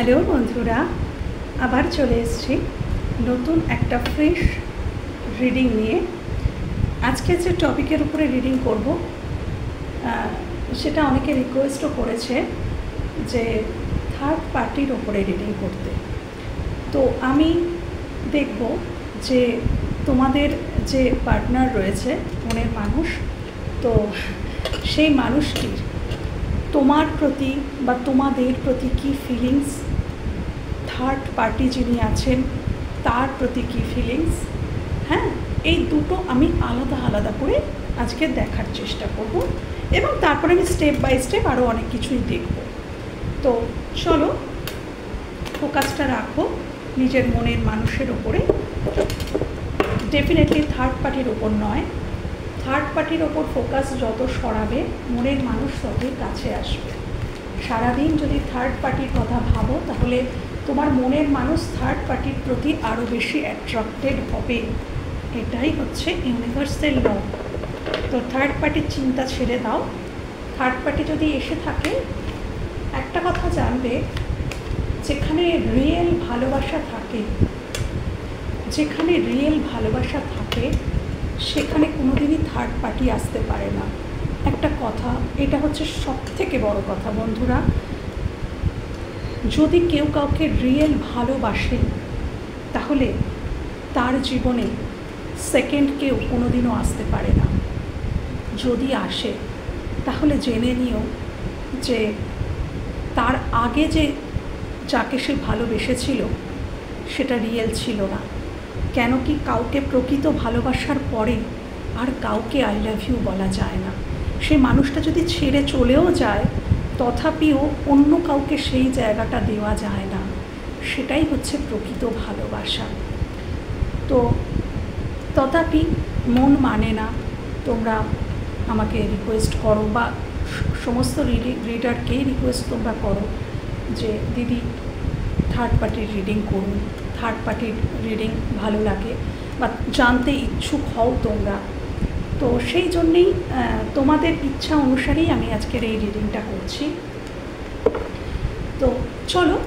Hello বন্ধুরা, আবার চলে এসেছি নতুন একটা ফ্রেশ রিডিং নিয়ে। আজকে যে টপিকের উপরে রিডিং করব সেটা অনেকে রিকোয়েস্টও করেছে যে থার্ড পার্টির ওপরে রিডিং করতে। তো আমি দেখব যে তোমাদের যে পার্টনার রয়েছে, মনের মানুষ, তো সেই মানুষটির তোমার প্রতি বা তোমাদের প্রতি কী ফিলিংস, থার্ড পার্টি যিনি আছেন তার প্রতি কী ফিলিংস, হ্যাঁ, এই দুটো আমি আলাদা আলাদা করে আজকে দেখার চেষ্টা করব এবং তারপরে আমি স্টেপ বাই স্টেপ আরও অনেক কিছুই দেখব। তো চলো ফোকাসটা রাখো নিজের মনের মানুষের ওপরে, ডেফিনেটলি থার্ড পার্টির ওপর নয়। থার্ড পার্টির ওপর ফোকাস যত সরাবে মনের মানুষ ততই কাছে আসবে। সারাদিন যদি থার্ড পার্টির কথা ভাবো তাহলে তোমার মনের মানুষ থার্ড পার্টির প্রতি আরও বেশি অ্যাট্রাক্টেড হবে। এটাই হচ্ছে ইউনিভার্সাল ল। তো থার্ড পার্টির চিন্তা ছেড়ে দাও। থার্ড পার্টি যদি এসে থাকে, একটা কথা জানবে, যেখানে রিয়েল ভালোবাসা থাকে, যেখানে রিয়েল ভালোবাসা থাকে সেখানে কোনোদিনই থার্ড পার্টি আসতে পারে না। একটা কথা, এটা হচ্ছে সবথেকে বড় কথা বন্ধুরা, যদি কেউ কাউকে রিয়েল ভালোবাসে তাহলে তার জীবনে সেকেন্ড কেউ কোনোদিনও আসতে পারে না। যদি আসে তাহলে জেনে নিও যে তার আগে যে যাকে সে ভালোবেসেছিল সেটা রিয়েল ছিল না। কেন কি কাউকে প্রকৃত ভালোবাসার পরে আর কাউকে আই লাভ ইউ বলা যায় না। সে মানুষটা যদি ছেড়ে চলেও যায় তথাপিও অন্য কাউকে সেই জায়গাটা দেওয়া যায় না। সেটাই হচ্ছে প্রকৃত ভালোবাসা। তো তথাপি মন মানে না, তোমরা আমাকে রিকোয়েস্ট করো বা সমস্ত রিডারকেই রিকোয়েস্ট তোমরা করো যে দিদি থার্ড পার্টির রিডিং করুন, থার্ড পার্টির রিডিং ভালো লাগে বা জানতে ইচ্ছুক হও তোমরা। তো সেই জন্যেই তোমাদের ইচ্ছা অনুসারেই আমি আজকের এই রিডিংটা করছি। তো চলো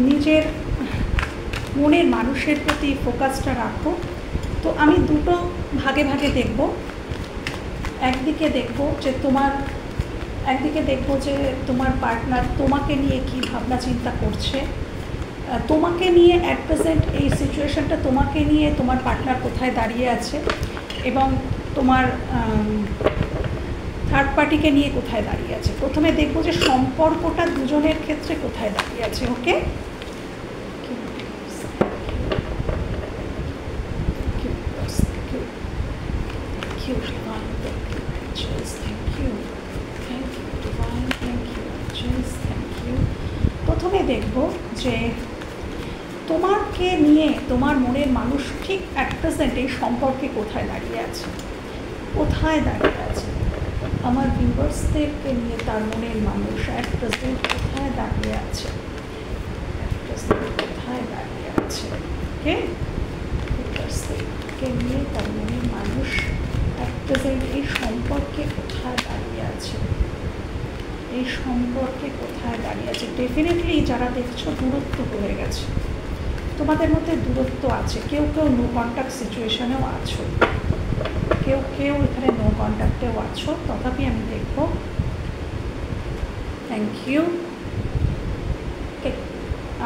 নিজের মনের মানুষের প্রতি ফোকাসটা রাখো। তো আমি দুটো ভাগে ভাগে দেখব। একদিকে দেখব যে তোমার পার্টনার তোমাকে নিয়ে কী ভাবনা চিন্তা করছে, তোমাকে নিয়ে অ্যাট প্রেজেন্ট এই সিচুয়েশানটা, তোমাকে নিয়ে তোমার পার্টনার কোথায় দাঁড়িয়ে আছে এবং তোমার থার্ড পার্টিকে নিয়ে কোথায় দাঁড়িয়ে আছে। প্রথমে দেখব যে সম্পর্কটা দুজনের ক্ষেত্রে কোথায় দাঁড়িয়ে আছে। ওকে, প্রথমে দেখব যে তোমাকে নিয়ে তোমার মনের মানুষ ঠিক অ্যাট প্রেজেন্ট এই সম্পর্কে কোথায় দাঁড়িয়ে আছে, কোথায় দাঁড়িয়ে আছে। আমার ভিউয়ার্সদেরকে নিয়ে তার মনের মানুষ অ্যাট প্রেজেন্ট কোথায় দাঁড়িয়ে আছে, কোথায় দাঁড়িয়ে আছে। ওকে, ভিউয়ার্সদেরকে নিয়ে তার মনের মানুষ অ্যাট প্রেজেন্ট এই সম্পর্কে কোথায় দাঁড়িয়ে আছে, এই সম্পর্কে কোথায় দাঁড়িয়ে আছে। ডেফিনেটলি যারা দেখছো দূরত্ব হয়ে গেছে, তোমাদের মধ্যে দূরত্ব আছে। কেউ কেউ নো কন্ট্যাক্ট সিচুয়েশানেও আছো, কেউ কেউ এখানে নো কন্ট্যাক্টেও আছো। তথাপি আমি দেখব। Thank you.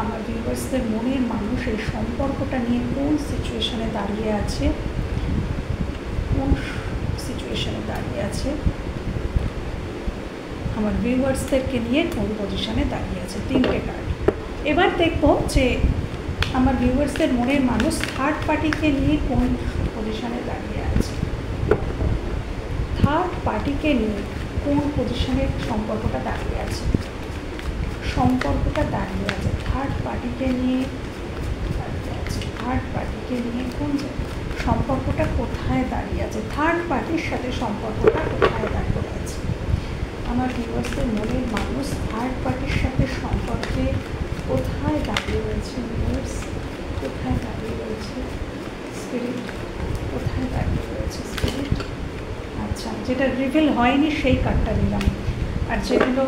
আমার ভিউয়ার্সদের মনের মানুষ এই সম্পর্কটা নিয়ে কোন সিচুয়েশানে দাঁড়িয়ে আছে, কোন সিচুয়েশানে দাঁড়িয়ে আছে, আমার ভিউয়ার্সদেরকে নিয়ে কোন পজিশানে দাঁড়িয়ে আছে। তিনটে কার্ড। এবার দেখব যে আমার ভিউয়ার্সদের মনের মানুষ থার্ড পার্টিকে নিয়ে কোন পজিশানে দাঁড়িয়ে আছে, থার্ড পার্টিকে নিয়ে কোন পজিশনের সম্পর্কটা দাঁড়িয়ে আছে, সম্পর্কটা দাঁড়িয়ে আছে থার্ড পার্টিকে নিয়ে দাঁড়িয়ে আছে, থার্ড পার্টিকে নিয়ে কোন সম্পর্কটা কোথায় দাঁড়িয়ে আছে, থার্ড পার্টির সাথে সম্পর্কটা কোথায় দাঁড়িয়ে আছে। আমার ভিউয়ার্সদের মনের মানুষ থার্ড পার্টির সাথে সম্পর্কে কোথায় দাঁড়িয়ে রয়েছে, ভিউয়ার্স কোথায় দাঁড়িয়ে রয়েছে, স্পিরিট কোথায় দাঁড়িয়ে রয়েছে, স্পিরিট। আচ্ছা, যেটা রিভিল হয়নি সেই কার্ডটা নিলাম, আর যেগুলো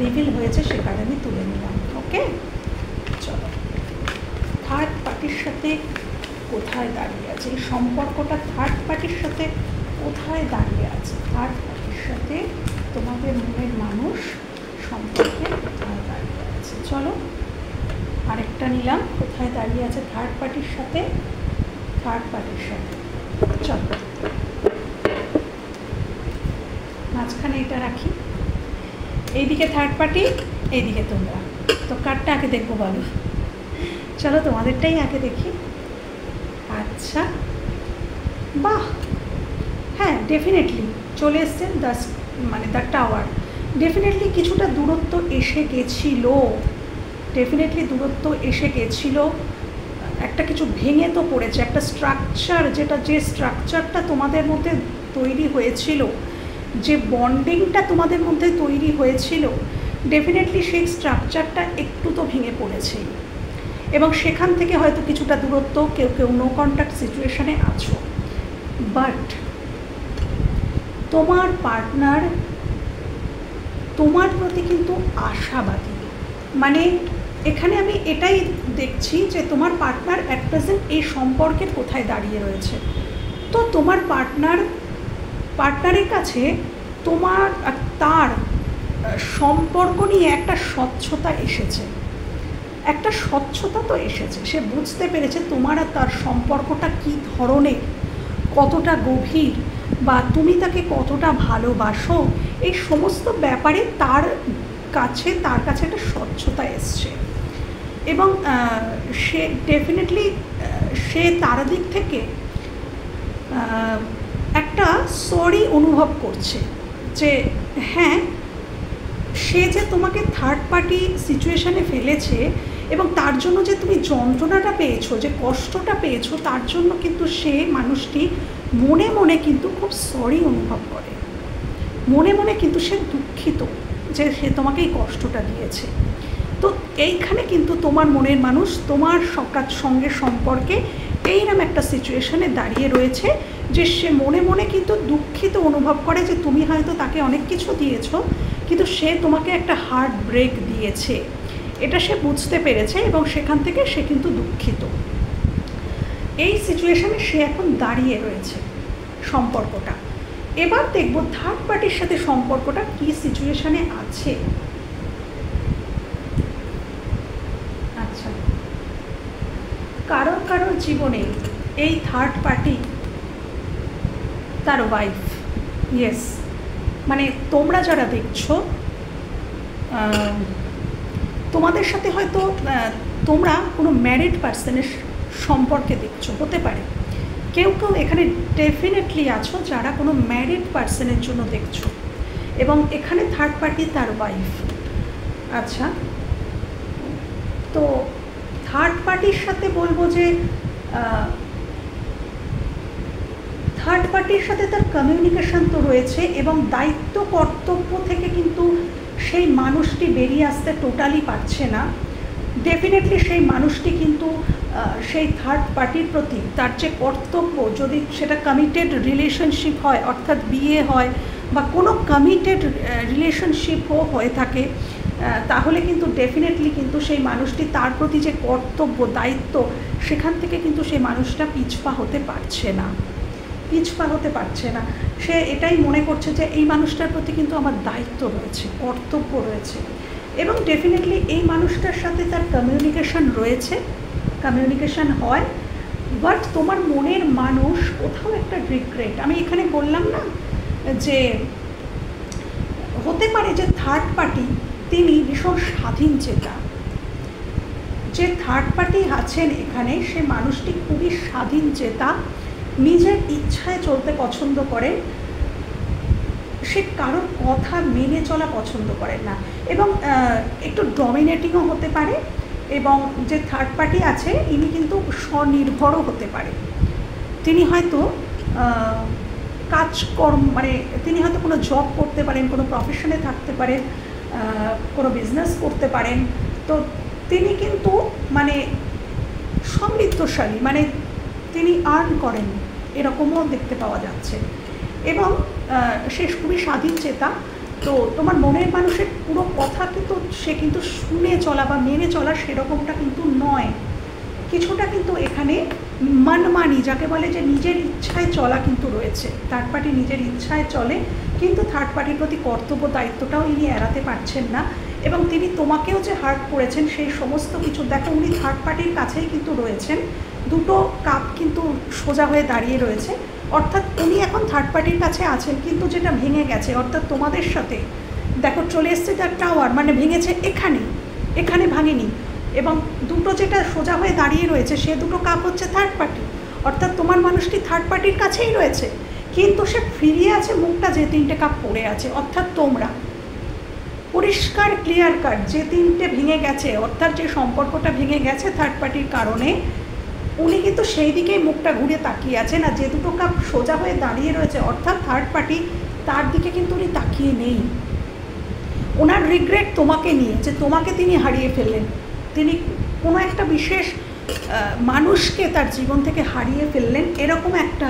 রিভিল হয়েছে সে কার্ড আমি তুলে নিলাম। ওকে, সাথে কোথায় দাঁড়িয়ে আছে, এই সম্পর্কটা থার্ড পার্টির সাথে কোথায় দাঁড়িয়ে আছে, থার্ড পার্টির সাথে তোমাদের মনের মানুষ সম্পর্কে কোথায় দাঁড়িয়ে আছে। চলো আরেকটা নিলাম, কোথায় দাঁড়িয়ে আছে থার্ড পার্টির সাথে, থার্ড পার্টির সাথে। চলো মাঝখানে এটা রাখি, এইদিকে থার্ড পার্টি, এইদিকে তোমরা, তো কারটা আগে দেখবো বলো? চলো তোমাদেরটাই আগে দেখি। আচ্ছা বাহ, হ্যাঁ ডেফিনেটলি চলে এসছেন দ্য টাওয়ার। ডেফিনেটলি কিছুটা দূরত্ব এসে গেছিল, ডেফিনেটলি দূরত্ব এসে গেছিল, একটা কিছু ভেঙে তো পড়েছে, একটা স্ট্রাকচার, যে স্ট্রাকচারটা তোমাদের মধ্যে তৈরি হয়েছিল, যে বন্ডিংটা তোমাদের মধ্যে তৈরি হয়েছিল, ডেফিনেটলি সেই স্ট্রাকচারটা একটু তো ভেঙে পড়েছে, এবং সেখান থেকে হয়তো কিছুটা দূরত্ব, কেউ কেউ নো কন্ট্যাক্ট সিচুয়েশানে আছো। বাট তোমার পার্টনার তোমার প্রতি কিন্তু আশাবাদী, মানে এখানে আমি এটাই দেখছি যে তোমার পার্টনার অ্যাট প্রেজেন্ট এই সম্পর্কের কোথায় দাঁড়িয়ে রয়েছে। তো তোমার পার্টনারের কাছে তোমার আর তার সম্পর্ক নিয়ে একটা স্বচ্ছতা এসেছে, একটা স্বচ্ছতা তো এসেছে, সে বুঝতে পেরেছে তোমার আর তার সম্পর্কটা কী ধরনের, কতটা গভীর, বা তুমি তাকে কতটা ভালোবাসো, এই সমস্ত ব্যাপারে তার কাছে একটা স্বচ্ছতা এসছে। এবং সে ডেফিনেটলি সে তার দিক থেকে একটা সরি অনুভব করছে যে হ্যাঁ, সে যে তোমাকে থার্ড পার্টি সিচুয়েশানে ফেলেছে এবং তার জন্য যে তুমি যন্ত্রণাটা পেয়েছো, যে কষ্টটা পেয়েছো, তার জন্য কিন্তু সে মানুষটি মনে মনে কিন্তু খুব সরি অনুভব করে, মনে মনে কিন্তু সে দুঃখিত যে সে তোমাকে এই কষ্টটা দিয়েছে। তো এইখানে কিন্তু তোমার মনের মানুষ তোমার সঙ্গে সম্পর্কে এইরকম একটা সিচুয়েশানে দাঁড়িয়ে রয়েছে যে সে মনে মনে কিন্তু দুঃখিত অনুভব করে যে তুমি হয়তো তাকে অনেক কিছু দিয়েছো, কিন্তু সে তোমাকে একটা হার্ট ব্রেক দিয়েছে, এটা সে বুঝতে পেরেছে এবং সেখান থেকে সে কিন্তু দুঃখিত। এই সিচুয়েশানে সে এখন দাঁড়িয়ে রয়েছে সম্পর্কটা। এবার দেখব থার্ড পার্টির সাথে সম্পর্কটা কী সিচুয়েশানে আছে। আচ্ছা, কারোর জীবনে এই থার্ড পার্টি তার ওয়াইফ, ইয়েস, মানে তোমরা যারা দেখছো, তোমাদের সাথে হয়তো তোমরা কোনো ম্যারিড পার্সনের সম্পর্কে দেখছো, হতে পারে কেউ কেউ এখানে ডেফিনেটলি আছো যারা কোনো ম্যারিড পার্সনের জন্য দেখছো, এবং এখানে থার্ড পার্টি তার ওয়াইফ। আচ্ছা, তো থার্ড পার্টির সাথে বলবো যে থার্ড পার্টির সাথে তার কমিউনিকেশন তো রয়েছে, এবং দায়িত্ব কর্তব্য থেকে কিন্তু সেই মানুষটি বেরিয়ে আসতে টোটালি পারছে না। ডেফিনেটলি সেই মানুষটি কিন্তু সেই থার্ড পার্টির প্রতি তার যে কর্তব্য, যদি সেটা কমিটেড রিলেশনশিপ হয়, অর্থাৎ বিয়ে হয় বা কোনো কমিটেড রিলেশনশিপও হয়ে থাকে, তাহলে কিন্তু ডেফিনেটলি কিন্তু সেই মানুষটি তার প্রতি যে কর্তব্য, দায়িত্ব, সেখান থেকে কিন্তু সেই মানুষটা পিছপা হতে পারছে না, সে এটাই মনে করছে যে এই মানুষটার প্রতি কিন্তু আমার দায়িত্ব রয়েছে, কর্তব্য রয়েছে, এবং ডেফিনেটলি এই মানুষটার সাথে তার কমিউনিকেশন রয়েছে, কমিউনিকেশন হয়। বাট তোমার মনের মানুষ কোথাও একটা রিগ্রেট, আমি এখানে বললাম না যে হতে পারে যে থার্ড পার্টি তিনি ভীষণ স্বাধীন চেতা, যে থার্ড পার্টি আছেন এখানে সে মানুষটি খুবই স্বাধীন চেতা, নিজের ইচ্ছায় চলতে পছন্দ করেন, সে কারোর কথা মেনে চলা পছন্দ করেন না, এবং একটু ডমিনেটিংও হতে পারে। এবং যে থার্ড পার্টি আছে ইনি কিন্তু স্বনির্ভরও হতে পারে, তিনি হয়তো কাজকর্ম, মানে তিনি হয়তো কোনো জব করতে পারেন, কোনো প্রফেশনে থাকতে পারেন, কোনো বিজনেস করতে পারেন, তো তিনি কিন্তু মানে সমৃদ্ধশালী, মানে তিনি আর্ন করেন, এরকমও দেখতে পাওয়া যাচ্ছে, এবং সে খুবই স্বাধীন চেতা। তো তোমার মনের মানুষের পুরো কথা কিন্তু সে কিন্তু শুনে চলা বা মেনে চলা সেরকমটা কিন্তু নয়, কিছুটা কিন্তু এখানে মনমানি, যাকে বলে যে নিজের ইচ্ছায় চলা কিন্তু রয়েছে। থার্ড পার্টি নিজের ইচ্ছায় চলে, কিন্তু থার্ড পার্টির প্রতি কর্তব্য দায়িত্বটাও ইনি এড়াতে পারছেন না। এবং তিনি তোমাকেও যে হার্ট করেছেন সেই সমস্ত কিছু, দেখো উনি থার্ড পার্টির কাছেই কিন্তু রয়েছেন, দুটো কাপ কিন্তু সোজা হয়ে দাঁড়িয়ে রয়েছে, অর্থাৎ উনি এখন থার্ড পার্টির কাছে আছেন, কিন্তু যেটা ভেঙে গেছে, অর্থাৎ তোমাদের সাথে দেখো চলে এসছে তার টাওয়ার, মানে ভেঙেছে এখানে ভাঙেনি। এবং দুটো যেটা সোজা হয়ে দাঁড়িয়ে রয়েছে সে দুটো কাপ হচ্ছে থার্ড পার্টি, অর্থাৎ তোমার মানুষটি থার্ড পার্টির কাছেই রয়েছে, কিন্তু সে ফিরিয়ে আছে মুখটা যে তিনটে কাপ পড়ে আছে, অর্থাৎ তোমরা পরিষ্কার ক্লিয়ার কাট যে তিনটে ভেঙে গেছে, অর্থাৎ যে সম্পর্কটা ভেঙে গেছে থার্ড পার্টির কারণে, উনি কিন্তু সেই দিকেই মুখটা ঘুরে তাকিয়ে আছেন। আর যে দুটো কাপ সোজা হয়ে দাঁড়িয়ে রয়েছে অর্থাৎ থার্ড পার্টি, তার দিকে কিন্তু উনি তাকিয়ে নেই। ওনার রিগ্রেট তোমাকে নিয়ে, যে তোমাকে তিনি হারিয়ে ফেললেন, তিনি কোনো একটা বিশেষ মানুষকে তার জীবন থেকে হারিয়ে ফেললেন, এরকম একটা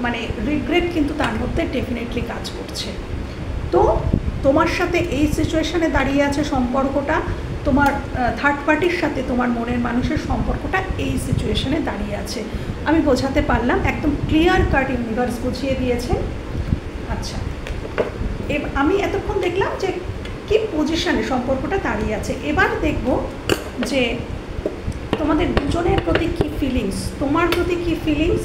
মানে রিগ্রেট কিন্তু তার মধ্যে ডেফিনেটলি কাজ করছে। তো তোমার সাথে এই সিচুয়েশানে দাঁড়িয়ে আছে সম্পর্কটা, তোমার থার্ড পার্টির সাথে তোমার মনের মানুষের সম্পর্কটা এই সিচুয়েশানে দাঁড়িয়ে আছে। আমি বোঝাতে পারলাম, একদম ক্লিয়ার কাট ইউনিভার্স বুঝিয়ে দিয়েছে। আচ্ছা, আমি এতক্ষণ দেখলাম যে কি পজিশানে সম্পর্কটা দাঁড়িয়ে আছে। এবার দেখব যে তোমাদের দুজনের প্রতি কী ফিলিংস, তোমার প্রতি কী ফিলিংস,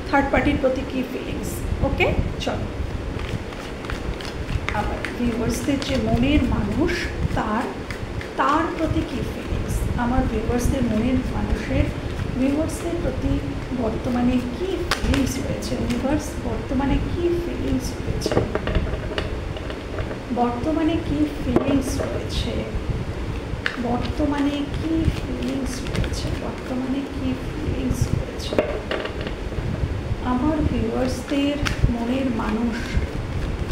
থার্ড পার্টির প্রতি কী ফিলিংস। ওকে, চলো আবার ভিউয়ার্সদের যে মনের মানুষ তার প্রতি কী ফিলিংস, আমার ভিউয়ার্সদের মনের মানুষের ভিউয়ার্সদের প্রতি বর্তমানে কী ফিলিংস রয়েছে, ইউনিভার্স বর্তমানে কী ফিলিংস রয়েছে, বর্তমানে কী ফিলিংস রয়েছে, বর্তমানে কী ফিলিংস রয়েছে, বর্তমানে কী ফিলিংস রয়েছে আমার ভিউয়ার্সদের মনের মানুষ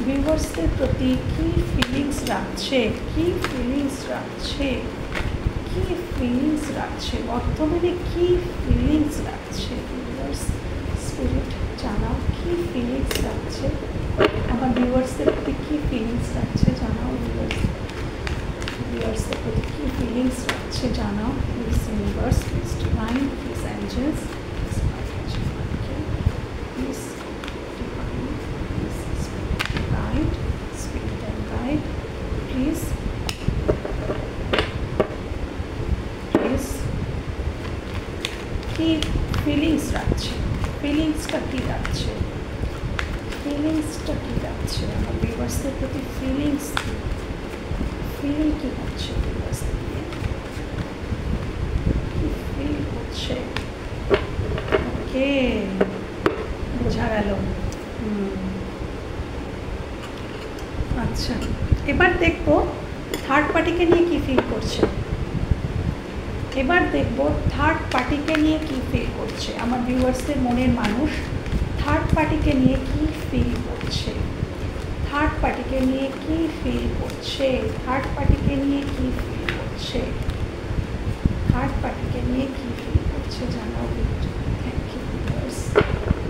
ভিউয়ার্সদের প্রতি কী ফিলিংস রাখছে, কী ফিলিংস রাখছে, কী ফিলিংস রাখছে, বর্তমানে কী ফিলিংস রাখছে। ভিউয়ার্স স্পিরিট জানাও কী ফিলিংস রাখছে আমার ভিউয়ার্সদের প্রতি, কী ফিলিংস রাখছে জানাও। ভিউয়ার্সদের প্রতি কী ফিলিংস রাখছে জানাও। Please universe, please divine, please angels, please divine, please guide, spirit and guide, please কী ফিলিংস রাখছে, ফিলিংসটা কী রাখছে, ফিলিংসটা কী রাখছে আমার ভিউয়ার্সদের প্রতি, ফিলিংস কী, ফিল কী হচ্ছে ভিউয়ার্সদের নিয়ে, কী ফিল হচ্ছে। ওকে, বোঝা গেল। আচ্ছা, এবার দেখবো থার্ড পার্টিকে নিয়ে কী ফিল করছে, এবার দেখব থার্ড পার্টিকে নিয়ে কী ফিল করছে আমার ভিউয়ার্সদের মনের মানুষ, থার্ড পার্টিকে নিয়ে কী ফিল করছে, থার্ড পার্টিকে নিয়ে কী ফিল করছে, থার্ড পার্টিকে নিয়ে কী ফিল করছে, থার্ড পার্টিকে নিয়ে কী ফিল করছে জানাও। Thank you viewers,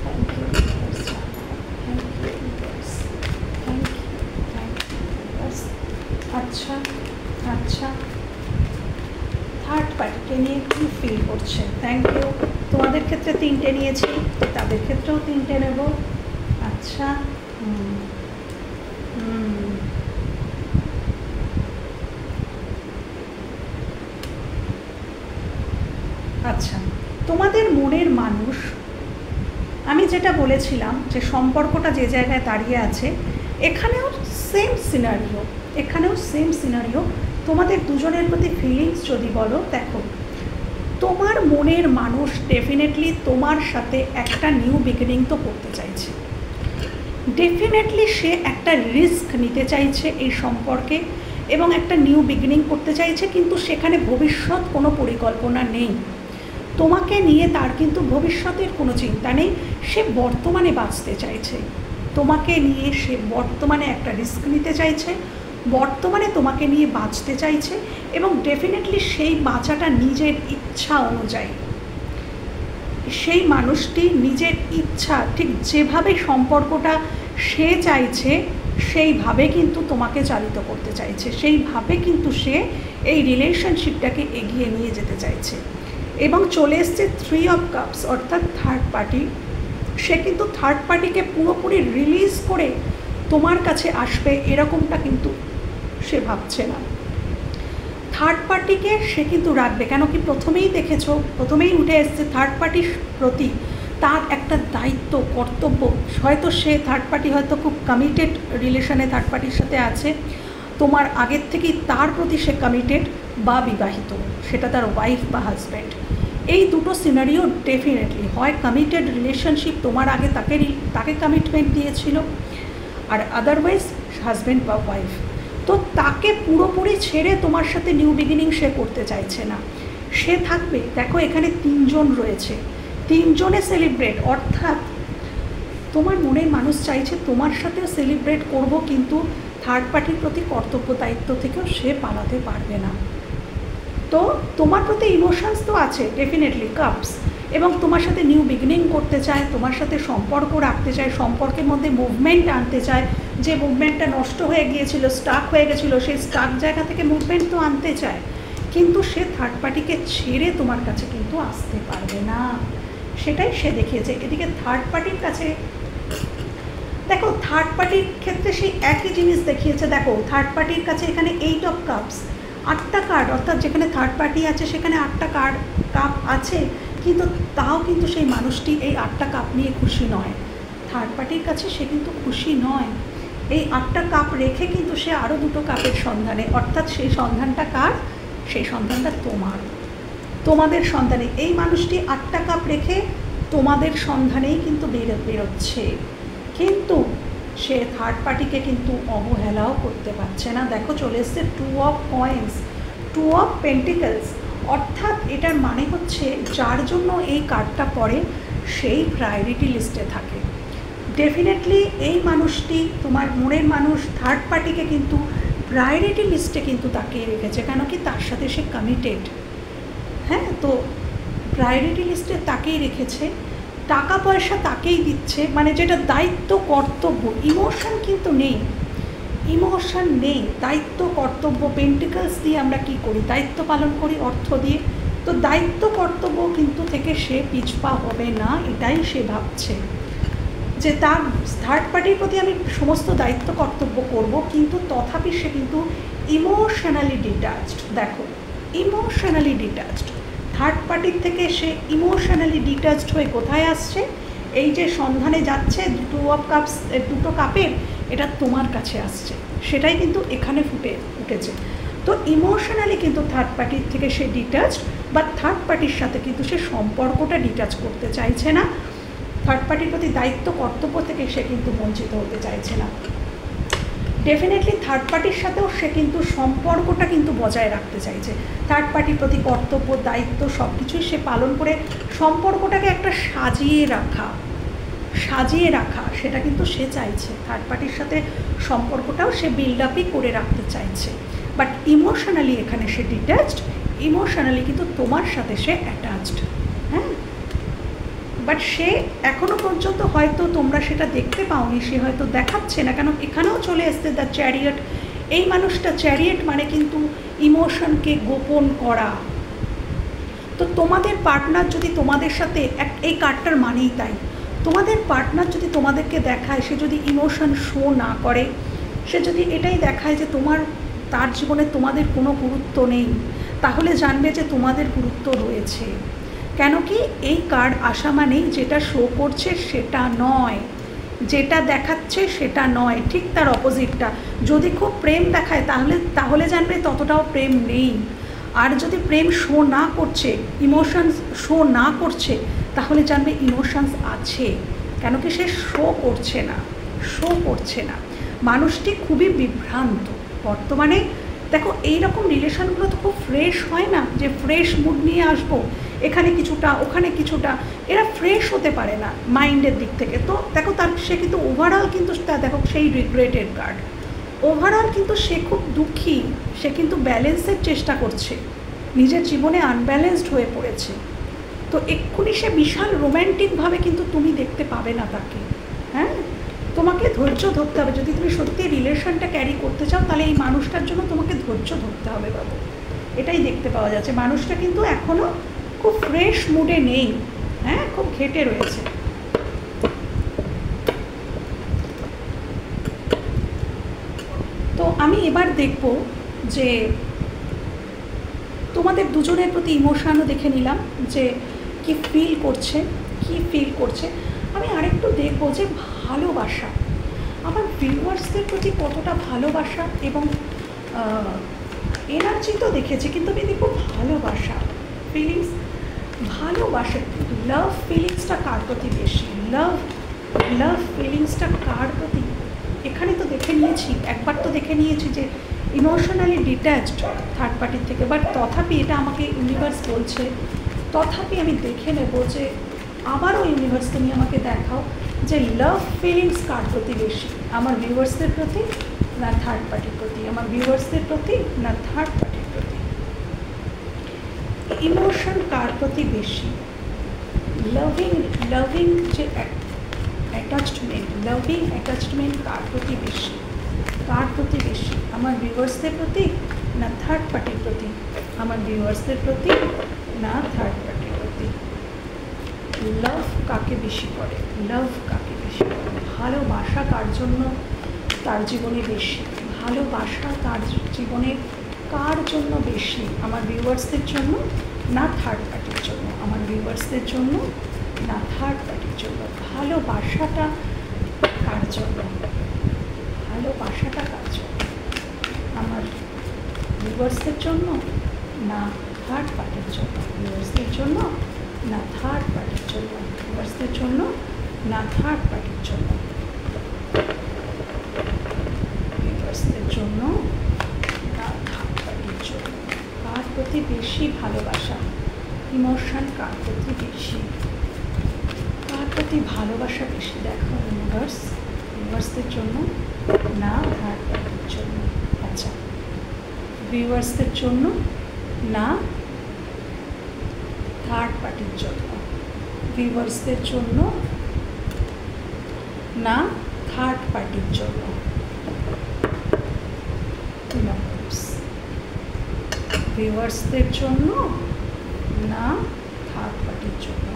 thank you viewers, thank you viewers, thank you viewers. আচ্ছা আচ্ছা, থার্ড পার্টিকে নিয়ে কী ফিল করছে। থ্যাংক ইউ, তোমাদের ক্ষেত্রে 3টে নিয়েছি, তাদের ক্ষেত্রেও 3টে নেব। আচ্ছা, আচ্ছা, তোমাদের মনের মানুষ, আমি যেটা বলেছিলাম যে সম্পর্কটা যে জায়গায় দাঁড়িয়ে আছে, এখানেও সেম সিনারিও, এখানেও সেম সিনারিও। তোমাদের দুজনের প্রতি ফিলিংস যদি বলো, দেখো তোমার মনের মানুষ ডেফিনেটলি তোমার সাথে একটা নিউ বিগিনিং তো করতে চাইছে, ডেফিনেটলি সে একটা রিস্ক নিতে চাইছে এই সম্পর্কে এবং একটা নিউ বিগিনিং করতে চাইছে, কিন্তু সেখানে ভবিষ্যৎ কোনো পরিকল্পনা নেই তোমাকে নিয়ে, তার কিন্তু ভবিষ্যতের কোনো চিন্তা নেই, সে বর্তমানে বাঁচতে চাইছে তোমাকে নিয়ে, সে বর্তমানে একটা রিস্ক নিতে চাইছে, বর্তমানে তোমাকে নিয়ে বাঁচতে চাইছে এবং ডেফিনেটলি সেই বাঁচাটা নিজের ইচ্ছা অনুযায়ী, সেই মানুষটি নিজের ইচ্ছা ঠিক যেভাবে সম্পর্কটা সে চাইছে সেইভাবে কিন্তু তোমাকে চালিত করতে চাইছে, সেইভাবে কিন্তু সে এই রিলেশনশিপটাকে এগিয়ে নিয়ে যেতে চাইছে। এবং চলে এসছে 3 অফ কাপস অর্থাৎ থার্ড পার্টি। সে কিন্তু থার্ড পার্টিকে পুরোপুরি রিলিজ করে তোমার কাছে আসবে এরকমটা কিন্তু সে ভাবছে না। থার্ড পার্টিকে সে কিন্তু রাখবে, কেন কি প্রথমেই দেখেছো, প্রথমেই উঠে এসছে থার্ড পার্টির প্রতি তার একটা দায়িত্ব কর্তব্য। হয়তো সে থার্ড পার্টি হয়তো খুব কমিটেড রিলেশনে থার্ড পার্টির সাথে আছে, তোমার আগের থেকেই তার প্রতি সে কমিটেড বা বিবাহিত, সেটা তার ওয়াইফ বা হাজব্যান্ড। এই দুটো সিনারিও ডেফিনেটলি হয় কমিটেড রিলেশনশিপ, তোমার আগে তাকে কমিটমেন্ট দিয়েছিল, আর আদারওয়াইজ হাজব্যান্ড বা ওয়াইফ। তো তাকে পুরোপুরি ছেড়ে তোমার সাথে নিউ বিগিনিং সে করতে চাইছে না, সে থাকবে। দেখো এখানে 3 জন রয়েছে, 3 জনে সেলিব্রেট, অর্থাৎ তোমার মনের মানুষ চাইছে তোমার সাথে সেলিব্রেট করব, কিন্তু থার্ড পার্টির প্রতি কর্তব্য দায়িত্ব থেকেও সে পালাতে পারবে না। তো তোমার প্রতি ইমোশনস তো আছে ডেফিনেটলি কাপস, এবং তোমার সাথে নিউ বিগিনিং করতে চায়, তোমার সাথে সম্পর্ক রাখতে চায়, সম্পর্কের মধ্যে মুভমেন্ট আনতে চায়। যে মুভমেন্টটা নষ্ট হয়ে গিয়েছিল, স্টাক হয়ে গেছিলো, সেই স্টাক জায়গা থেকে মুভমেন্ট তো আনতে চায়, কিন্তু সে থার্ড পার্টিকে ছেড়ে তোমার কাছে কিন্তু আসতে পারবে না, সেটাই সে দেখিয়েছে। এদিকে থার্ড পার্টির কাছে দেখো, থার্ড পার্টির ক্ষেত্রে সেই একই জিনিস দেখিয়েছে। দেখো থার্ড পার্টির কাছে এখানে 8 অফ কাপস, 8টা কার্ড, অর্থাৎ যেখানে থার্ড পার্টি আছে সেখানে 8টা কাপ আছে, কিন্তু তাও কিন্তু সেই মানুষটি এই 8টা কাপ নিয়ে খুশি নয়। থার্ড পার্টির কাছে সে কিন্তু খুশি নয়। এই 8টা কাপ রেখে কিন্তু সে আরও 2টো কাপের সন্ধানে, অর্থাৎ সেই সন্ধানটা কার? সেই সন্ধানটা তোমাদের সন্ধানে। এই মানুষটি 8টা কাপ রেখে তোমাদের সন্ধানেই কিন্তু বেরোচ্ছে, কিন্তু সে থার্ড পার্টিকে কিন্তু অবহেলাও করতে পারছে না। দেখো চলে এসছে 2 অফ কয়েন্স, 2 অফ পেন্টিকলস, অর্থাৎ এটার মানে হচ্ছে যার জন্য এই কার্ডটা পড়ে সেই প্রায়োরিটি লিস্টে থাকে। ডেফিনেটলি এই মানুষটি, তোমার মনের মানুষ, থার্ড পার্টিকে কিন্তু প্রায়োরিটি লিস্টে কিন্তু তাকিয়ে রেখেছে, কেন কি তার সাথে সে কমিটেড। হ্যাঁ, তো প্রায়োরিটি লিস্টে তাকেই রেখেছে, টাকা পয়সা তাকেই দিচ্ছে, মানে যেটা দায়িত্ব কর্তব্য, ইমোশন কিন্তু নেই, ইমোশন নেই, দায়িত্ব কর্তব্য। পেন্টিকলস দিয়ে আমরা কি করি? দায়িত্ব পালন করি অর্থ দিয়ে। তো দায়িত্ব কর্তব্য কিন্তু থেকে সে পিছপা হবে না, এটাই সে ভাবছে যে তার থার্ড পার্টির প্রতি আমি সমস্ত দায়িত্ব কর্তব্য করব, কিন্তু তথাপি সে কিন্তু ইমোশনালি ডিট্যাচড। দেখো ইমোশনালি ডিট্যাচড, থার্ড পার্টির থেকে সে ইমোশনালি ডিট্যাচড হয়ে কোথায় আসছে? এই যে সন্ধানে যাচ্ছে 2 অফ কাপস, 2টো কাপের, এটা তোমার কাছে আসছে, সেটাই কিন্তু এখানে উঠেছে। তো ইমোশনালি কিন্তু থার্ড পার্টির থেকে সে ডিট্যাচড, বা থার্ড পার্টির সাথে কিন্তু সে সম্পর্কটা ডিট্যাচ করতে চাইছে না, থার্ড পার্টির প্রতি দায়িত্ব কর্তব্য থেকে সে কিন্তু বঞ্চিত হতে চাইছে না। ডেফিনেটলি থার্ড পার্টির সাথেও সে কিন্তু সম্পর্কটা কিন্তু বজায় রাখতে চাইছে, থার্ড পার্টির প্রতি কর্তব্য দায়িত্ব সব কিছুই সে পালন করে সম্পর্কটাকে একটা সাজিয়ে রাখা সেটা কিন্তু সে চাইছে। থার্ড পার্টির সাথে সম্পর্কটাও সে বিল্ড আপই করে রাখতে চাইছে, বাট ইমোশনালি এখানে সে ডিট্যাচড, ইমোশনালি কিন্তু তোমার সাথে সে অ্যাটাচড। হ্যাঁ, বাট সে এখনও পর্যন্ত হয়তো তোমরা সেটা দেখতে পাওনি, সে হয়তো দেখাচ্ছে না, কেন এখানেও চলে এসছে দ্য চ্যারিয়ট। এই মানুষটা, চ্যারিয়ট মানে কিন্তু ইমোশনকে গোপন করা। তো তোমাদের পার্টনার যদি তোমাদের সাথে, এই কার্ডটার মানেই তাই, তোমাদের পার্টনার যদি তোমাদেরকে দেখায়, সে যদি ইমোশন শো না করে, সে যদি এটাই দেখায় যে তার জীবনে তোমাদের কোনো গুরুত্ব নেই, তাহলে জানবে যে তোমাদের গুরুত্ব রয়েছে। কেন কি এই কার্ড আসা মানেই যেটা শো করছে সেটা নয়, যেটা দেখাচ্ছে সেটা নয়, ঠিক তার অপোজিটটা। যদি খুব প্রেম দেখায় তাহলে জানবে ততটাও প্রেম নেই, আর যদি প্রেম শো না করছে, ইমোশনস শো না করছে, তাহলে জানবে ইমোশনস আছে। কেন কি সে শো করছে না। মানুষটি খুবই বিভ্রান্ত বর্তমানে। দেখো এইরকম রিলেশনগুলো তো খুব ফ্রেশ হয় না, যে ফ্রেশ মুড নিয়ে আসবো, এখানে কিছুটা ওখানে কিছুটা, এরা ফ্রেশ হতে পারে না মাইন্ডের দিক থেকে। তো দেখো সে কিন্তু ওভারঅল কিন্তু দেখো সেই রিগ্রেটেড কার্ড, ওভারঅল কিন্তু সে খুব দুঃখী, সে কিন্তু ব্যালেন্সের চেষ্টা করছে, নিজের জীবনে আনব্যালেন্সড হয়ে পড়েছে। তো এক্ষুনি সে বিশাল রোম্যান্টিকভাবে কিন্তু তুমি দেখতে পাবে না তাকে। হ্যাঁ, তোমাকে ধৈর্য ধরতে হবে, যদি তুমি সত্যি রিলেশনটা ক্যারি করতে চাও, তাহলে এই মানুষটার জন্য তোমাকে ধৈর্য ধরতে হবে বাবু, এটাই দেখতে পাওয়া যাচ্ছে। মানুষটা কিন্তু এখনও খুব ফ্রেশ মুডে নেই, হ্যাঁ, খুব ঘেটে রয়েছে। তো আমি এবার দেখব যে তোমাদের দুজনের প্রতি ইমোশনও দেখে নিলাম যে কি ফিল করছে। আমি আরেকটু দেখব যে ভালোবাসা, আমার ভিউয়ার্সদের প্রতি কতটা ভালোবাসা এবং এনার্জি তো দেখেছি, কিন্তু আমি দেখব ভালোবাসা, ফিলিংস, ভালোবাসা, লাভ ফিলিংসটা কার প্রতি বেশি, লাভ ফিলিংসটা কার প্রতি। এখানে তো দেখে নিয়েছি, একবার তো দেখে নিয়েছি যে ইমোশনালি ডিট্যাচড থার্ড পার্টির থেকে, বাট তথাপি এটা আমাকে ইউনিভার্স বলছে, তথাপি আমি দেখে নেব যে আবারও ইউনিভার্স তুমি আমাকে দেখাও যে লাভ ফিলিংস কার প্রতি বেশি, আমার ভিউয়ার্সদের প্রতি না থার্ড পার্টির প্রতি, আমার ভিউয়ার্সদের প্রতি না থার্ড পার্টির প্রতি। ইমোশন কার প্রতি বেশি, লাভিং যে অ্যাটাচমেন্ট, লাভিং অ্যাটাচমেন্ট কার প্রতি বেশি, আমার ভিউয়ার্সদের প্রতি না থার্ড পার্টির প্রতি, আমার ভিউয়ার্সদের প্রতি না থার্ড পার্টির প্রতি। লাভ কাকে বেশি করে, ভালোবাসা কার জন্য তার জীবনে বেশি, ভালোবাসা তার জীবনে কার জন্য বেশি, আমার ভিউয়ার্সদের জন্য না থার্ড পার্টির জন্য, আমার ভিউয়ার্সদের জন্য না থার্ড পার্টির জন্য। ভালোবাসাটা কার জন্য, আমার ভিউয়ার্সদের জন্য না থার্ড পার্টির জন্য, ভিউয়ার্সদের জন্য না থার্ড পার্টির জন্য, ভিউয়ার্সদের জন্য না থার্ড পার্টির জন্য, ভিউয়ার্সদের জন্য না থার্ড পার্টির জন্য। কার প্রতি বেশি ভালোবাসা, ইমোশন কার প্রতি বেশি, কার প্রতি ভালোবাসা বেশি, দেখো ভিউয়ার্সদের জন্য না থার্ড পার্টির জন্য। আচ্ছা, ভিউয়ার্সদের জন্য না থার্ড পার্টির জন্য, ভিউয়ার্সদের জন্য না থার্ড পার্টির জন্য, ভিউয়ার্সদের জন্য না থার্ড পার্টির জন্য।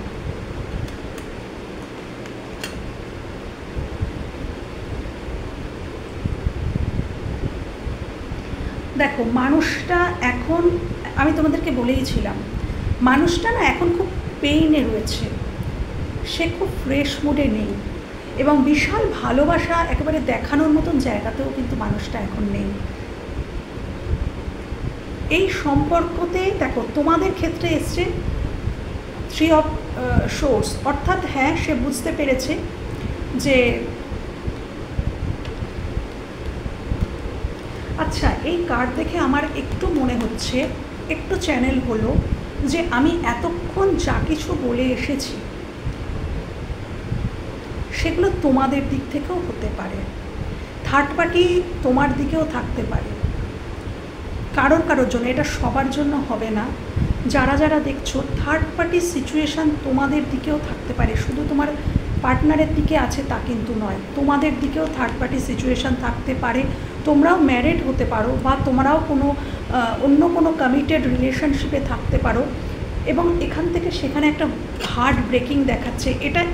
দেখো মানুষটা এখন, আমি তোমাদেরকে বলেইছিলাম, মানুষটা না এখন খুব পেইনে রয়েছে, সে খুব ফ্রেশ মুডে নেই এবং বিশাল ভালোবাসা একেবারে দেখানোর মতন জায়গাতেও কিন্তু মানুষটা এখন নেই। এই সম্পর্কতে দেখো তোমাদের ক্ষেত্রে এসছে 3 of Swords, অর্থাৎ হ্যাঁ সে বুঝতে পেরেছে যে আচ্ছা, এই কার্ড দেখে আমার একটু মনে হচ্ছে, একটু চ্যানেল হলো যে আমি এতক্ষণ যা কিছু বলে এসেছি সেগুলো তোমাদের দিক থেকেও হতে পারে, থার্ড পার্টি তোমার দিকেও থাকতে পারে, কারোর জন্য, এটা সবার জন্য হবে না। যারা যারা দেখছো থার্ড পার্টির সিচুয়েশান তোমাদের দিকেও থাকতে পারে, শুধু তোমার পার্টনারের দিকে আছে তা কিন্তু নয়, তোমাদের দিকেও থার্ড পার্টির সিচুয়েশান থাকতে পারে। তোমরাও ম্যারিড হতে পারো বা তোমরাও কোনো অন্য কোনো কমিটেড রিলেশনশিপে থাকতে পারো এবং এখান থেকে সেখানে একটা হার্ট ব্রেকিং দেখাচ্ছে।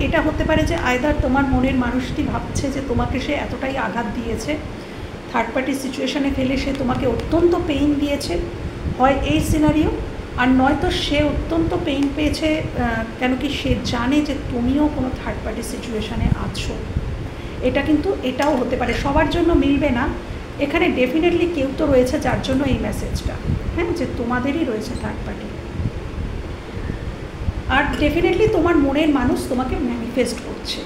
এটা হতে পারে যে আইদার তোমার মনের মানুষটি ভাবছে যে তোমাকে সে এতটাই আঘাত দিয়েছে, থার্ড পার্টির সিচুয়েশানে ফেলে সে তোমাকে অত্যন্ত পেইন দিয়েছে, হয় এই সিনারিও, আর নয়তো সে অত্যন্ত পেইন পেয়েছে কেন কি সে জানে যে তুমিও কোনো থার্ড পার্টির সিচুয়েশানে আছো। এটা কিন্তু এটাও হতে পারে, সবার জন্য মিলবে না। এখানে ডেফিনেটলি কেউ তো রয়েছে যার জন্য এই মেসেজটা, হ্যাঁ, যে তোমাদেরই রয়েছে থার্ড পার্টি, আর ডেফিনেটলি তোমার মনের মানুষ তোমাকে ম্যানিফেস্ট করছে।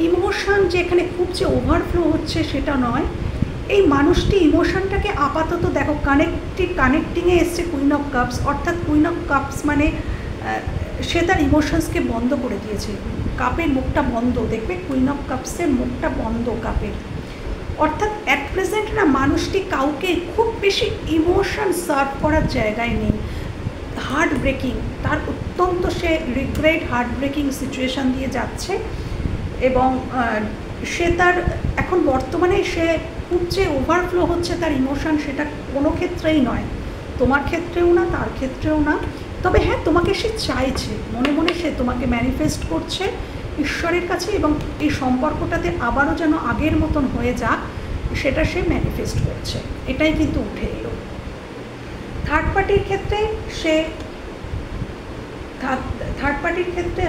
ইমোশন যে এখানে খুব যে ওভারফ্লো হচ্ছে সেটা নয়, এই মানুষটি ইমোশনটাকে আপাতত দেখো কানেক্টিংয়ে এসছে কুইন অফ কাপস, অর্থাৎ কুইন অফ কাপস মানে সে তার ইমোশনসকে বন্ধ করে দিয়েছে, কাপের মুখটা বন্ধ, দেখবে কুইন অফ কাপসের মুখটা বন্ধ কাপের, অর্থাৎ অ্যাট প্রেজেন্ট না মানুষটি কাউকে খুব বেশি ইমোশন সার্ভ করার জায়গায় নেই, হার্ট ব্রেকিং, তার অত্যন্ত সে রিগ্রেট হার্ট ব্রেকিং সিচুয়েশান দিয়ে যাচ্ছে এবং সে তার এখন বর্তমানে সে খুব যে ওভারফ্লো হচ্ছে তার ইমোশন, সেটা কোনো ক্ষেত্রেই নয়, তোমার ক্ষেত্রেও না তার ক্ষেত্রেও না, তবে হ্যাঁ, তোমাকে সে চাইছে, মনে মনে সে তোমাকে ম্যানিফেস্ট করছে ঈশ্বরের কাছে, এবং এই সম্পর্কটাতে আবারও যেন আগের মতন হয়ে যাক সেটা সে ম্যানিফেস্ট করছে। এটাই কিন্তু উঠে এলো। থার্ড পার্টির ক্ষেত্রে সে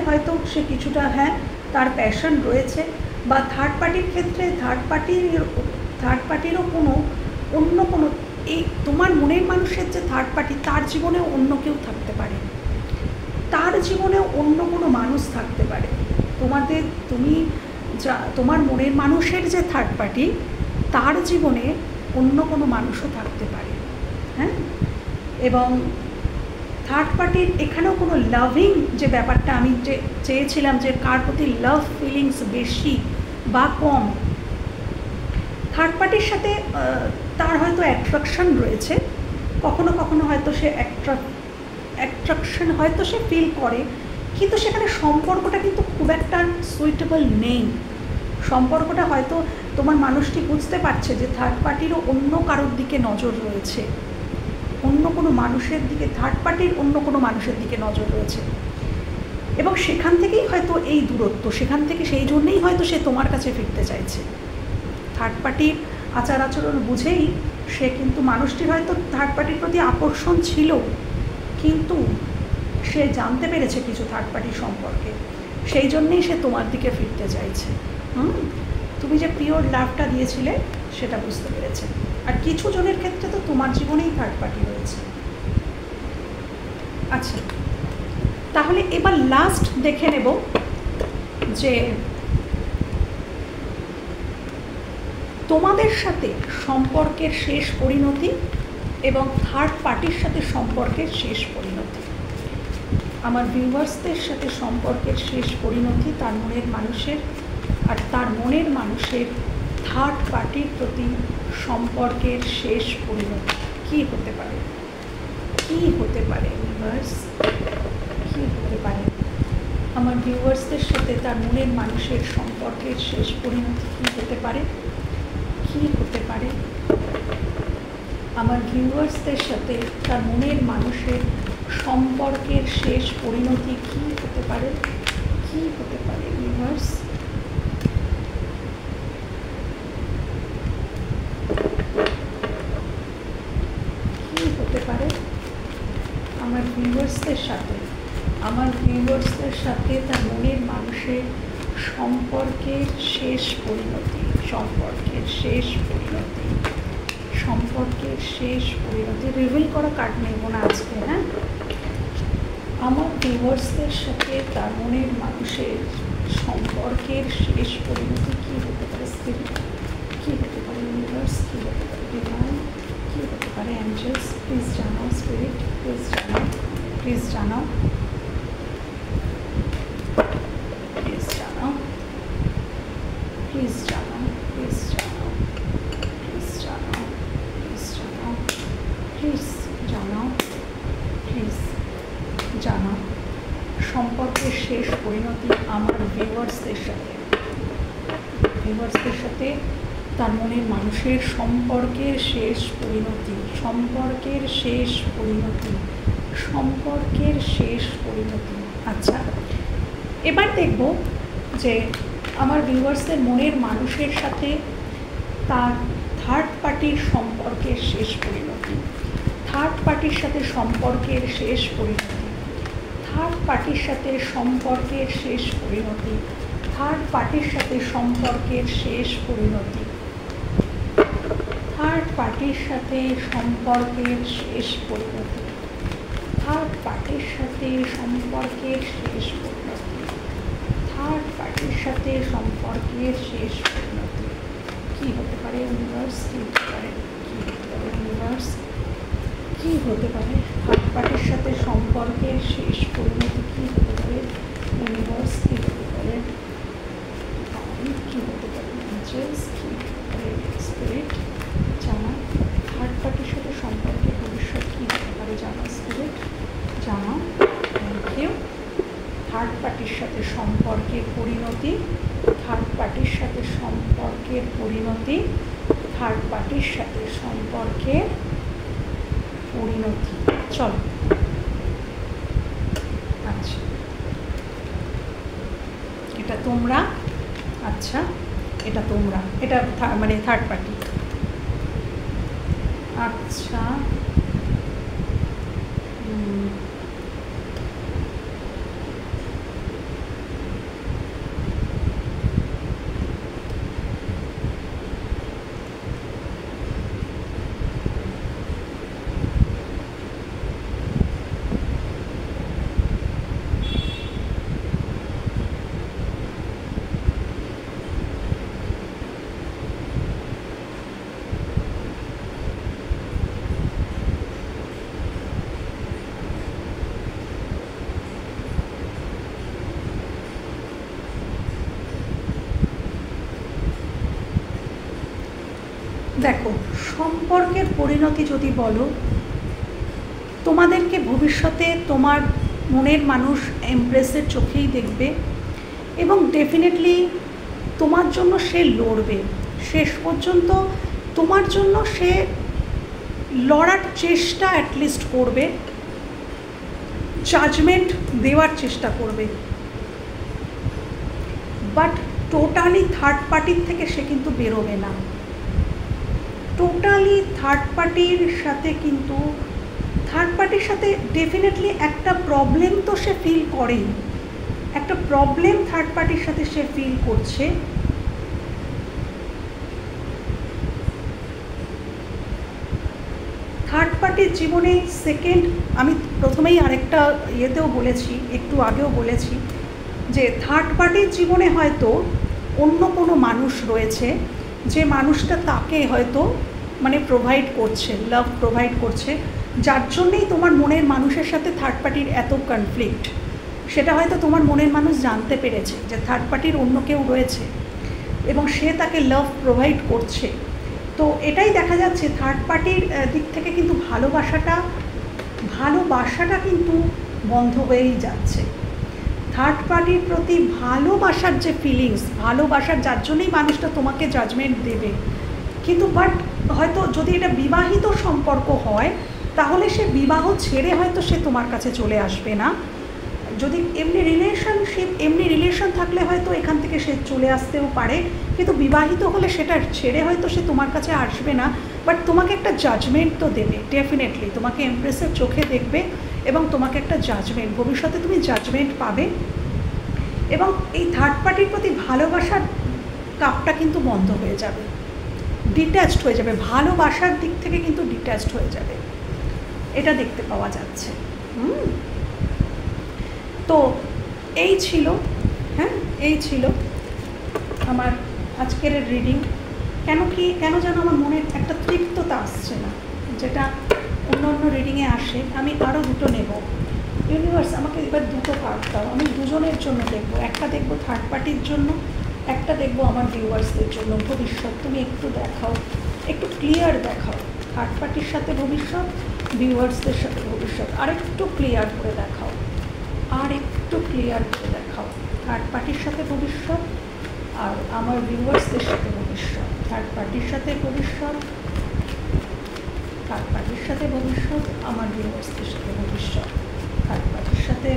হয়তো সে কিছুটা হ্যাঁ তার প্যাশন রয়েছে, বা থার্ড পার্টির ক্ষেত্রে থার্ড পার্টিরও অন্য কোনো এই তোমার মনের মানুষের যে থার্ড পার্টি, তার জীবনেও অন্য কেউ থাকতে পারে, তার জীবনেও অন্য কোনো মানুষ থাকতে পারে। তোমার মনের মানুষের যে থার্ড পার্টি, তার জীবনে অন্য কোনো মানুষও থাকতে পারে। হ্যাঁ, এবং থার্ড পার্টির এখানেও কোনো লাভিং যে ব্যাপারটা আমি যে চেয়েছিলাম, যে কার প্রতি লাভ ফিলিংস বেশি বা কম, থার্ড পার্টির সাথে তার হয়তো অ্যাট্রাকশন রয়েছে, কখনো কখনো হয়তো সে অ্যাট্রাকশন হয়তো সে ফিল করে, কিন্তু সেখানে সম্পর্কটা কিন্তু খুব একটা সুইটেবল নেই। সম্পর্কটা হয়তো তোমার মানুষটি বুঝতে পারছে যে থার্ড পার্টিরও অন্য কারোর দিকে নজর রয়েছে, অন্য কোনো মানুষের দিকে, থার্ড পার্টির অন্য কোনো মানুষের দিকে নজর রয়েছে, এবং সেখান থেকেই হয়তো এই দূরত্ব, সেখান থেকে সেই জন্যেই হয়তো সে তোমার কাছে ফিরতে চাইছে। থার্ড পার্টির আচার আচরণ বুঝেই সে কিন্তু, মানুষটির হয়তো থার্ড পার্টির প্রতি আকর্ষণ ছিল, কিন্তু সে জানতে পেরেছে কিছু থার্ড পার্টির সম্পর্কে, সেই জন্যেই সে তোমার দিকে ফিরতে চাইছে। তুমি যে পিওর লাভটা দিয়েছিলে সেটা বুঝতে পেরেছে। আর কিছু জনের ক্ষেত্রে তো তোমার জীবনেই থার্ড পার্টি রয়েছে। আচ্ছা, তাহলে এবার লাস্ট দেখে নেব যে তোমাদের সাথে সম্পর্কের শেষ পরিণতি এবং থার্ড পার্টির সাথে সম্পর্কের শেষ পরিণতি। আমার ভিউয়ার্সদের সাথে সম্পর্কের শেষ পরিণতি তার মনের মানুষের, আর তার মনের মানুষের থার্ড পার্টির প্রতি সম্পর্কের শেষ পরিণতি কী হতে পারে? কী হতে পারে ভিউয়ার্স? কী হতে পারে? আমার ভিউয়ার্সদের সাথে তার মনের মানুষের সম্পর্কের শেষ পরিণতি কী হতে পারে? কী হতে পারে? আমার ভিউয়ার্সদের সাথে তার মনের মানুষের সম্পর্কের শেষ পরিণতি কী হতে পারে? কী হতে পারে ভিউয়ার্স? কী হতে পারে আমার ভিউয়ার্সদের সাথে তার মনের মানুষের সম্পর্কের শেষ পরিণতি? সম্পর্কের শেষ পরিণতি রিভিল করা কার্ড নেব না আজকে। হ্যাঁ, আমার ভিউয়ার্সদের সাথে তার মনের মানুষের সম্পর্কের শেষ পরিণতি কী হতে পারে? স্পিরিট কী হতে পারে? ইউনিভার্স কী হতে পারে? ডিভাইন কী হতে পারে? অ্যাঞ্জেলস প্লিজ জানাও। স্পিরিট প্লিজ জানাও, প্লিজ জানাও, প্লিজ জানাও, প্লিজ জানাও, প্লিজ জানাও, প্লিজ জানাও, প্লিজ জানাও, প্লিজ জানাও, প্লিজ জানাও সম্পর্কের শেষ পরিণতি আমার ভিউয়ার্সদের সাথে তার মনের মানুষের সম্পর্কের শেষ পরিণতি। আচ্ছা, এবার দেখব যে আমার ভিউয়ার্সদের মনের মানুষের সাথে তার থার্ড পার্টির সম্পর্কের শেষ পরিণতি। থার্ড পার্টির সাথে সম্পর্কের শেষ পরিণতি। থার্ড পার্টির সাথে সম্পর্কের শেষ পরিণতি। থার্ড পার্টির সাথে সম্পর্কের শেষ পরিণতি। থার্ড পার্টির সাথে সম্পর্কের শেষ পরিণতি। থার্ড পার্টির সাথে সম্পর্কের শেষ পরিণতি। থার্ড পার্টির সাথে সম্পর্কের শেষ পরিণতি কী হতে পারে ইউনিভার্স? কী হতে পারে? কী হতে পারে ইউনিভার্স? কী হতে পারে? থার্ড পার্টির সাথে সম্পর্কের শেষ পরিণতি কী হতে পারে ইউনিভার্স? কী হতে পারে? কী হতে পারে? এঞ্জেলস কী হতে পারে? স্পিরিট জানা। থার্ড পার্টির সাথে সম্পর্কের ভবিষ্যৎ কী হতে পারে? জানা স্পিরিট, জানা। Thank you. থার্ড পার্টির সাথে সম্পর্কের পরিণতি। থার্ড পার্টির সাথে সম্পর্কের পরিণতি। থার্ড পার্টির সাথে সম্পর্কের পরিণতি। চলো তোমরা, আচ্ছা এটা তোমরা, এটা মানে থার্ড পার্টি। আচ্ছা দেখো, সম্পর্কের পরিণতি যদি বলো, তোমাদেরকে ভবিষ্যতে তোমার মনের মানুষ এমপ্রেসের চোখেই দেখবে এবং ডেফিনেটলি তোমার জন্য সে লড়বে, শেষ পর্যন্ত তোমার জন্য সে লড়ার চেষ্টা অ্যাটলিস্ট করবে, জাজমেন্ট দেওয়ার চেষ্টা করবে, বাট টোটালি থার্ড পার্টির থেকে সে কিন্তু বেরোবে না। টোটালি থার্ড পার্টির সাথে কিন্তু থার্ড পার্টির সাথে ডেফিনেটলি একটা প্রবলেম তো সে ফিল করেই, একটা প্রবলেম থার্ড পার্টির সাথে সে ফিল করছে। থার্ড পার্টির জীবনে সেকেন্ড, আমি প্রথমেই আরেকটা ইয়েতেও বলেছি, একটু আগেও বলেছি যে থার্ড পার্টির জীবনে হয়তো অন্য কোনো মানুষ রয়েছে, যে মানুষটা তাকে হয়তো মানে প্রোভাইড করছে, লাভ প্রোভাইড করছে, যার জন্যেই তোমার মনের মানুষের সাথে থার্ড পার্টির এত কনফ্লিক্ট। সেটা হয়তো তোমার মনের মানুষ জানতে পেরেছে যে থার্ড পার্টির অন্য কেউ রয়েছে এবং সে তাকে লাভ প্রোভাইড করছে। তো এটাই দেখা যাচ্ছে থার্ড পার্টির দিক থেকে কিন্তু ভালোবাসাটা কিন্তু বন্ধ হয়েই যাচ্ছে। থার্ড পার্টির প্রতি ভালোবাসার যে ফিলিংস, ভালোবাসার যার জন্যই মানুষটা তোমাকে জাজমেন্ট দেবে, কিন্তু বাট হয়তো যদি এটা বিবাহিত সম্পর্ক হয় তাহলে সে বিবাহ ছেড়ে হয়তো সে তোমার কাছে চলে আসবে না। যদি এমনি রিলেশন থাকলে হয়তো এখান থেকে সে চলে আসতেও পারে, কিন্তু বিবাহিত হলে সেটা ছেড়ে হয়তো সে তোমার কাছে আসবে না, বাট তোমাকে একটা জাজমেন্ট তো দেবে, ডেফিনেটলি তোমাকে এমপ্রেসের চোখে দেখবে এবং তোমাকে একটা জাজমেন্ট, ভবিষ্যতে তুমি জাজমেন্ট পাবে এবং এই থার্ড পার্টির প্রতি ভালোবাসার কাপটা কিন্তু বন্ধ হয়ে যাবে, ডিট্যাচড হয়ে যাবে, ভালোবাসার দিক থেকে কিন্তু ডিট্যাচড হয়ে যাবে, এটা দেখতে পাওয়া যাচ্ছে। তো এই ছিল, হ্যাঁ এই ছিল আমার আজকের রিডিং। কেন যেন আমার মনে একটা তৃপ্ততা আসছে না, যেটা অন্য অন্য রিডিংয়ে আসে। আমি আরও দুটো নেব। ইউনিভার্স আমাকে এবার দুটো কার্ড দাও, আমি দুজনের জন্য দেখবো, একটা দেখবো থার্ড পার্টির জন্য, একটা দেখবো আমার ভিউয়ার্সদের জন্য। ভবিষ্যৎ তুমি একটু দেখাও, একটু ক্লিয়ার দেখাও, থার্ড পার্টির সাথে ভবিষ্যৎ, ভিউয়ার্সদের সাথে ভবিষ্যৎ, আরেকটু ক্লিয়ার করে দেখাও, আর একটু ক্লিয়ার করে দেখাও। থার্ড পার্টির সাথে ভবিষ্যৎ আর আমার ভিউয়ার্সদের সাথে ভবিষ্যৎ, থার্ড পার্টির সাথে ভবিষ্যৎ, থার্ড পার্টির সাথে ভবিষ্যৎ, আমার ভিউয়ার্সদের সাথে ভবিষ্যৎ, থার্ড পার্টির সাথে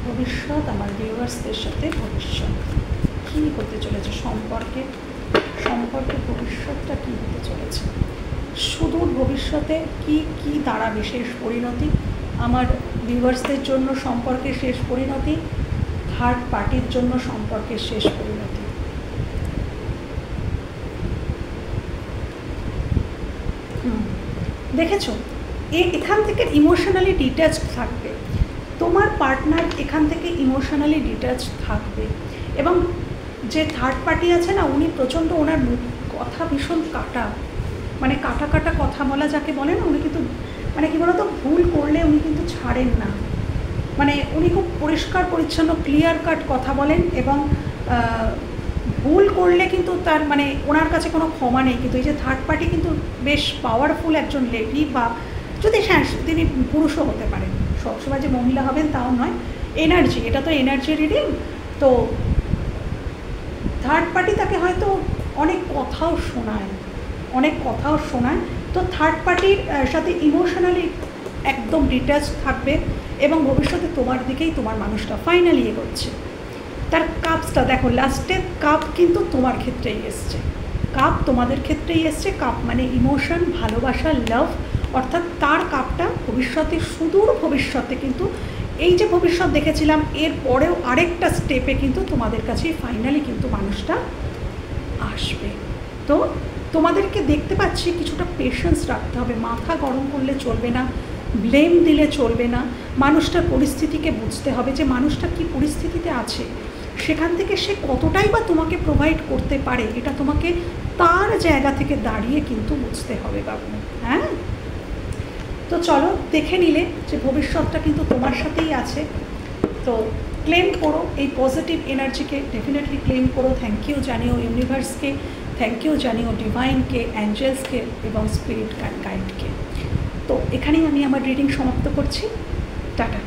ভবিষ্যৎ, আমার ভিউয়ার্সদের সাথে ভবিষ্যৎ। কী হতে চলেছে সম্পর্কে ভবিষ্যৎটা কী হতে চলেছে, সুদূর ভবিষ্যতে কি দাঁড়াবে শেষ পরিণতি, আমার ভিউয়ার্সদের জন্য সম্পর্কের শেষ পরিণতি, থার্ড পার্টির জন্য সম্পর্কের শেষ পরিণতি। দেখেছো, এখান থেকে ইমোশনালি ডিট্যাচড থাকবে তোমার পার্টনার, এখান থেকে ইমোশনালি ডিট্যাচড থাকবে এবং যে থার্ড পার্টি আছে না, উনি প্রচণ্ড, ওনার কথা ভীষণ কাটা, মানে কাটা কথা বলা যাকে বলে না, উনি কিন্তু মানে কী বলতো, ভুল করলে উনি কিন্তু ছাড়েন না, মানে উনি খুব পরিষ্কার পরিচ্ছন্ন ক্লিয়ার কাট কথা বলেন এবং ভুল করলে কিন্তু তার মানে ওনার কাছে কোনো ক্ষমা নেই। কিন্তু এই যে থার্ড পার্টি কিন্তু বেশ পাওয়ারফুল একজন লেডি, বা যদি হ্যাঁ তিনি পুরুষও হতে পারেন, সবসময় যে মহিলা হবেন তাও নয়, এনার্জি, এটা তো এনার্জি রিডিং। তো থার্ড পার্টি তাকে হয়তো অনেক কথাও শোনায়, তো থার্ড পার্টির সাথে ইমোশনালি একদম ডিট্যাচ থাকবে এবং ভবিষ্যতে তোমার দিকেই তোমার মানুষটা ফাইনালি এগোচ্ছে। তার কাপসটা দেখো, লাস্টের কাপ কিন্তু তোমার ক্ষেত্রেই এসছে, কাপ তোমাদের ক্ষেত্রেই এসছে। কাপ মানে ইমোশন, ভালোবাসা, লাভ, অর্থাৎ তার কাপটা ভবিষ্যতে, সুদূর ভবিষ্যতে কিন্তু এই যে ভবিষ্যৎ দেখেছিলাম এর পরেও আরেকটা স্টেপে কিন্তু তোমাদের কাছে ফাইনালি কিন্তু মানুষটা আসবে। তো তোমাদেরকে দেখতে পাচ্ছি কিছুটা পেশেন্স রাখতে হবে, মাথা গরম করলে চলবে না, ব্লেম দিলে চলবে না, মানুষটার পরিস্থিতিকে বুঝতে হবে যে মানুষটা কী পরিস্থিতিতে আছে, সেখান থেকে সে কতটাই বা তোমাকে প্রোভাইড করতে পারে, এটা তোমাকে তার জায়গা থেকে দাঁড়িয়ে কিন্তু বুঝতে হবে বাবু। হ্যাঁ, তো চলো দেখে নিলে যে ভবিষ্যৎটা কিন্তু তোমার সাথেই আছে। তো ক্লেম করো এই পজিটিভ এনার্জিকে, ডেফিনেটলি ক্লেম করো। থ্যাংক ইউ জানিও ইউনিভার্সকে, থ্যাংক ইউ জানিও ডিভাইনকে, অ্যাঞ্জেলসকে এবং স্পিরিট গাইডকে। তো এখানেই আমি আমার রিডিং সমাপ্ত করছি। টাটা।